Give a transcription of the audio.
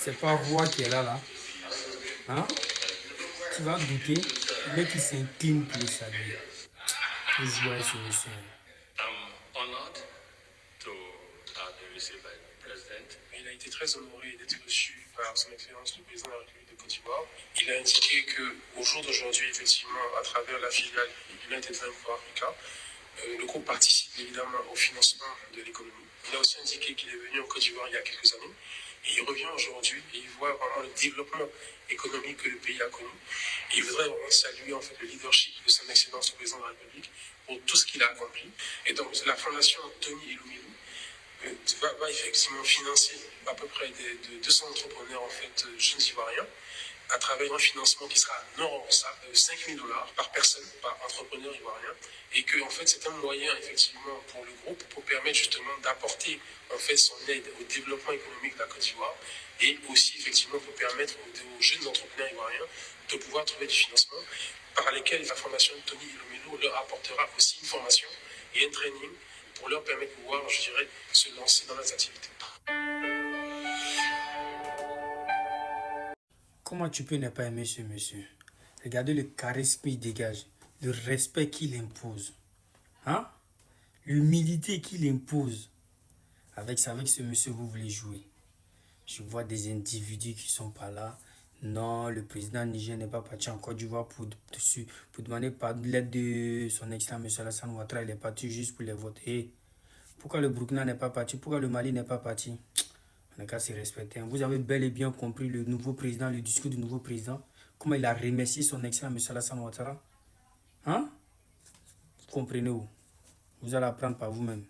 c'est pas Roi qui est là. Hein? Tu vas douter, mais qui s'incline pour le saluer. Pour jouer à ce monsieur. Il a été très honoré d'être reçu par son Excellence le Président de la République de Côte d'Ivoire. Il a indiqué qu'au jour d'aujourd'hui, effectivement, à travers la filiale United Bank for Africa, le groupe participe évidemment au financement de l'économie. Il a aussi indiqué qu'il est venu en Côte d'Ivoire il y a quelques années. Et il revient aujourd'hui et il voit vraiment le développement économique que le pays a connu. Et il voudrait vraiment saluer en fait le leadership de son Excellence le Président de la République pour tout ce qu'il a accompli. Et donc la fondation Tony Elumelu va effectivement financer à peu près de 200 entrepreneurs en fait jeunes ivoiriens à travers un financement qui sera non remboursable, 5 000 $ par personne, par entrepreneur ivoirien, et que en fait c'est un moyen effectivement pour le groupe pour permettre justement d'apporter en fait son aide au développement économique de la Côte d'Ivoire et aussi effectivement pour permettre aux jeunes entrepreneurs ivoiriens de pouvoir trouver du financement par lesquels la fondation Tony Elumelu leur apportera aussi une formation et un training pour leur permettre de pouvoir, je dirais, se lancer dans leurs activités. Comment tu peux ne pas aimer ce monsieur? Regardez le charisme qu'il dégage, le respect qu'il impose, hein? L'humilité qu'il impose. Avec ce monsieur, vous voulez jouer. Je vois des individus qui sont pas là. Non, le président Niger n'est pas parti en Côte d'Ivoire pour demander l'aide de son excellence, M. Alassane Ouattara. Il est parti juste pour les voter. Pourquoi le Burkina n'est pas parti? Pourquoi le Mali n'est pas parti? On n'a qu'à se respecter. Vous avez bel et bien compris le nouveau président, le discours du nouveau président. Comment il a remercié son excellence, M. Alassane Ouattara. Hein? Vous comprenez où? Vous allez apprendre par vous-même.